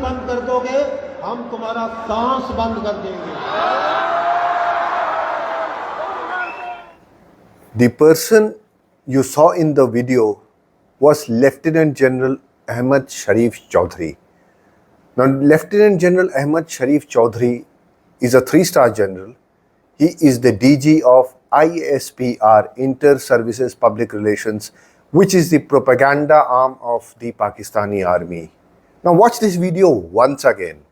बंद कर दोगे, हम तुम्हारा सांस बंद कर देंगे। The person you saw in the video was Lieutenant General Ahmed Sharif Chaudhry. Now, Lieutenant General Ahmed Sharif Chaudhry is a 3-star general. He is the DG of ISPR, Inter-Services Public Relations, which is the propaganda arm of the Pakistani army. Now watch this video once again.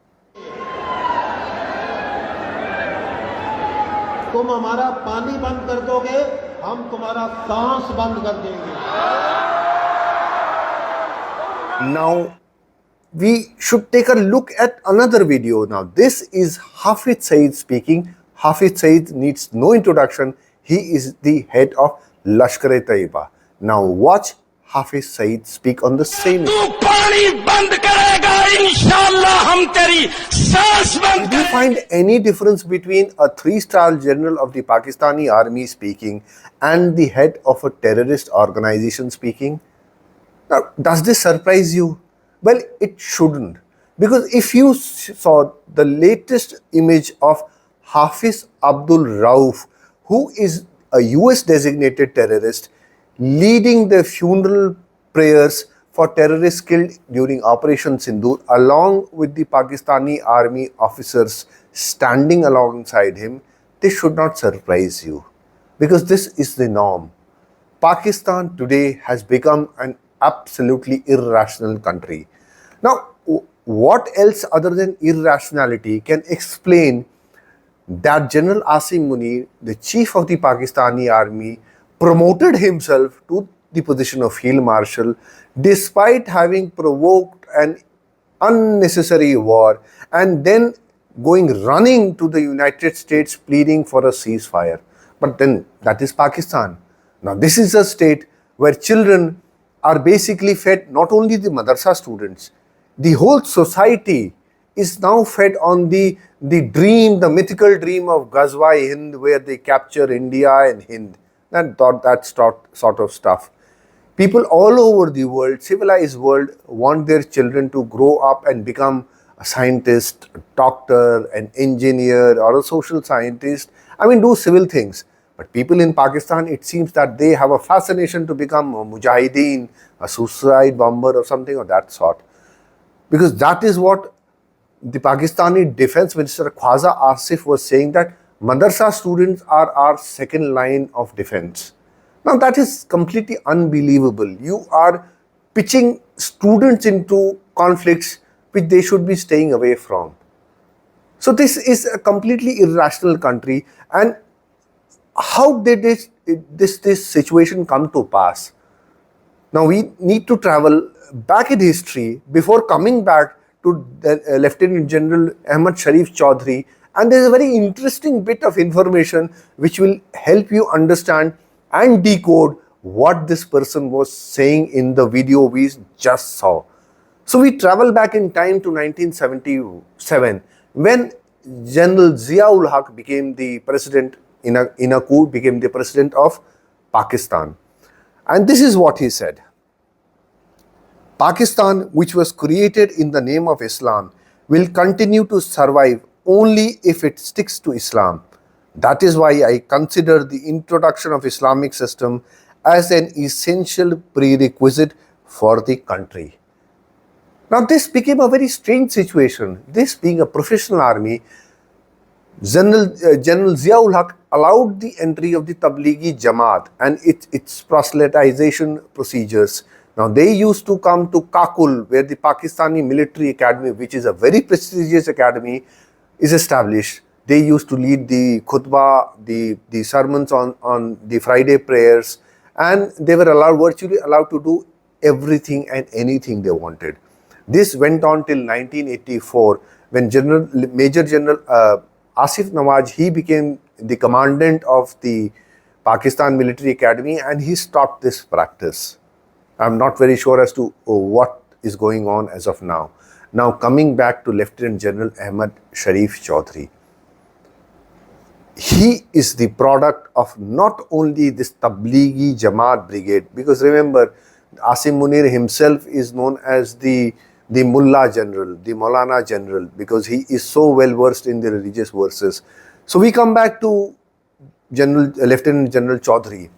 तुम हमारा पानी बंद कर दोगे, हम तुम्हारा सांस बंद कर देंगे। Now we should take a look at another video. Now this is Hafiz Saeed speaking. Hafiz Saeed needs no introduction. He is the head of Lashkar-e-Taiba. Now watch Hafiz Saeed speak on the same issue. Do you find any difference between a 3-star general of the Pakistani army speaking and the head of a terrorist organization speaking? Now, does this surprise you? Well, it shouldn't. Because if you saw the latest image of Hafiz Abdul Rauf, who is a US designated terrorist, leading the funeral prayers for terrorists killed during Operation Sindoor, along with the Pakistani army officers standing alongside him, this should not surprise you, because this is the norm. Pakistan today has become an absolutely irrational country. Now, what else other than irrationality can explain that General Asim Munir, the chief of the Pakistani army, promoted himself to the position of Field Marshal despite having provoked an unnecessary war and then running to the United States pleading for a ceasefire? But then that is Pakistan. Now this is a state where children are basically fed, not only the madrasa students, the whole society is now fed on the dream, the mythical dream of Ghazwa-e-Hind, where they capture India and Hind. That sort of stuff. People all over the world, civilized world, want their children to grow up and become a scientist, a doctor, an engineer, or a social scientist. I mean, do civil things. But people in Pakistan, it seems that they have a fascination to become a mujahideen, a suicide bomber, or something of that sort. Because that is what the Pakistani Defense Minister Khwaja Asif was saying, that madrasa students are our second line of defense. Now that is completely unbelievable. You are pitching students into conflicts which they should be staying away from. So this is a completely irrational country. And how did this situation come to pass? Now we need to travel back in history before coming back to the Lieutenant General Ahmed Sharif Chaudhry, and there is a very interesting bit of information which will help you understand and decode what this person was saying in the video we just saw. So we travel back in time to 1977 when General Zia-ul Haq became the president in a coup, became the president of Pakistan. And this is what he said. Pakistan, which was created in the name of Islam, will continue to survive only if it sticks to Islam. That is why I consider the introduction of Islamic system as an essential prerequisite for the country. Now this became a very strange situation. This being a professional army, General Zia-ul Haq allowed the entry of the Tablighi Jamaat and its proselytization procedures. Now they used to come to Kakul, where the Pakistani Military Academy, which is a very prestigious academy, is established. They used to lead the khutbah, the sermons on the Friday prayers, and they were virtually allowed to do everything and anything they wanted. This went on till 1984 when Major General Asif Nawaz, he became the commandant of the Pakistan Military Academy, and he stopped this practice. I'm not very sure as to what is going on as of now. Now coming back to Lieutenant General Ahmed Sharif Chaudhry. He is the product of not only this Tablighi Jamaat brigade, because remember, Asim Munir himself is known as the the Mullah General, the Maulana General, because he is so well versed in the religious verses. So we come back to Lieutenant General Chaudhry.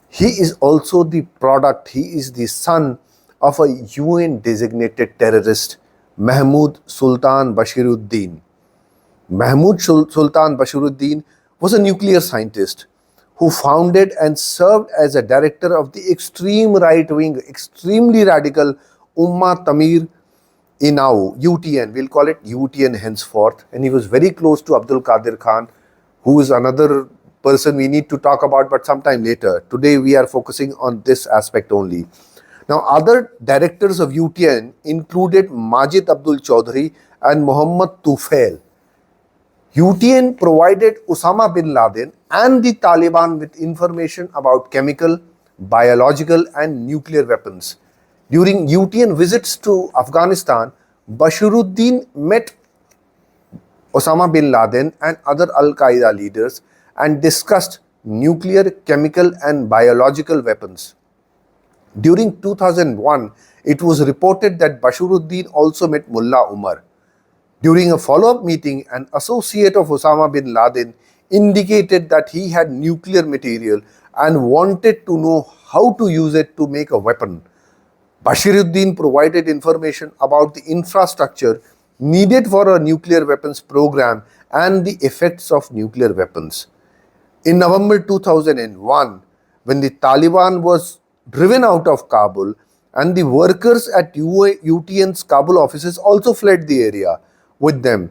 He is also the product, he is the son of a UN designated terrorist, Mahmoud Sultan Bashiruddin. Mahmoud Sultan Bashiruddin was a nuclear scientist who founded and served as a director of the extreme right-wing, extremely radical Ummah Tamir Inau, UTN, we'll call it UTN henceforth. And he was very close to Abdul Qadir Khan, who is another person we need to talk about, but sometime later. Today we are focusing on this aspect only. Now, other directors of UTN included Majid Abdul Chaudhry and Muhammad Tufail. UTN provided Osama bin Laden and the Taliban with information about chemical, biological and nuclear weapons. During UTN visits to Afghanistan, Bashiruddin met Osama bin Laden and other Al-Qaeda leaders and discussed nuclear, chemical and biological weapons. During 2001, it was reported that Bashiruddin also met Mullah Umar. During a follow-up meeting, an associate of Osama bin Laden indicated that he had nuclear material and wanted to know how to use it to make a weapon. Bashiruddin provided information about the infrastructure needed for a nuclear weapons program and the effects of nuclear weapons. In November 2001, when the Taliban was driven out of Kabul and the workers at UTN's Kabul offices also fled the area with them,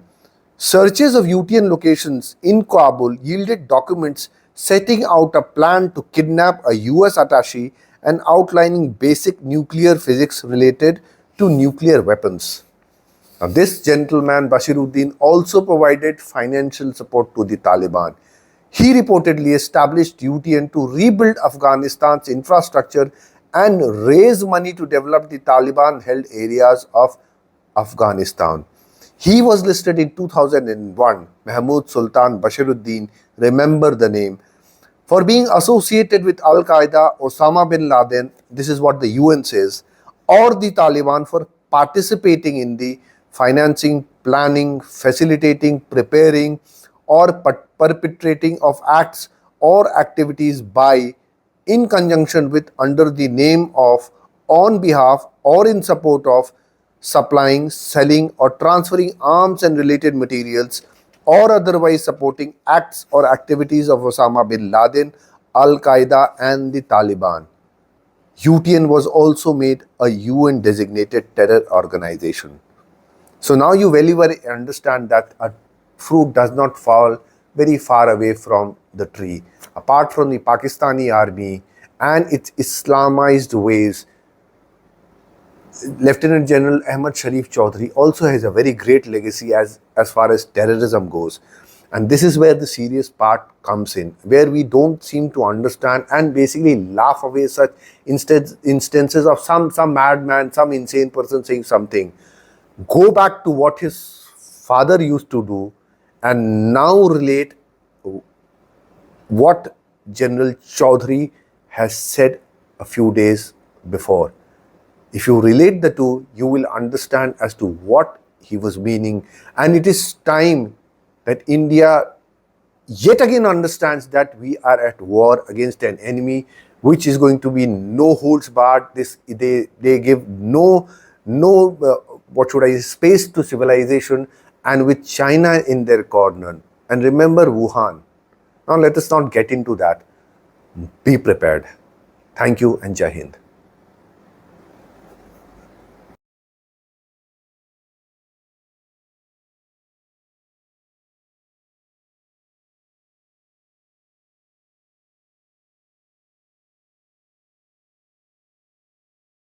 searches of UTN locations in Kabul yielded documents setting out a plan to kidnap a US attaché and outlining basic nuclear physics related to nuclear weapons. Now, this gentleman Bashiruddin also provided financial support to the Taliban. He reportedly established UTN to rebuild Afghanistan's infrastructure and raise money to develop the Taliban-held areas of Afghanistan. He was listed in 2001, Mahmoud Sultan Bashiruddin, remember the name, for being associated with Al-Qaeda, Osama bin Laden, this is what the UN says, or the Taliban for participating in the financing, planning, facilitating, preparing, or perpetrating of acts or activities by, in conjunction with, under the name of, on behalf or in support of, supplying, selling or transferring arms and related materials or otherwise supporting acts or activities of Osama bin Laden, Al-Qaeda and the Taliban. UTN was also made a UN designated terror organization. So now you very well understand that a fruit does not fall very far away from the tree. Apart from the Pakistani army and its Islamized ways, Lieutenant General Ahmed Sharif Chaudhry also has a very great legacy as far as terrorism goes. And this is where the serious part comes in, where we don't seem to understand and basically laugh away such instances of some madman, some insane person saying something. Go back to what his father used to do and now relate what General Chaudhry has said a few days before. If you relate the two, you will understand as to what he was meaning. And it is time that India yet again understands that we are at war against an enemy which is going to be no holds barred. They give no space to civilization, and with China in their corner. And remember Wuhan. Now let us not get into that. Be prepared. Thank you and Jai Hind.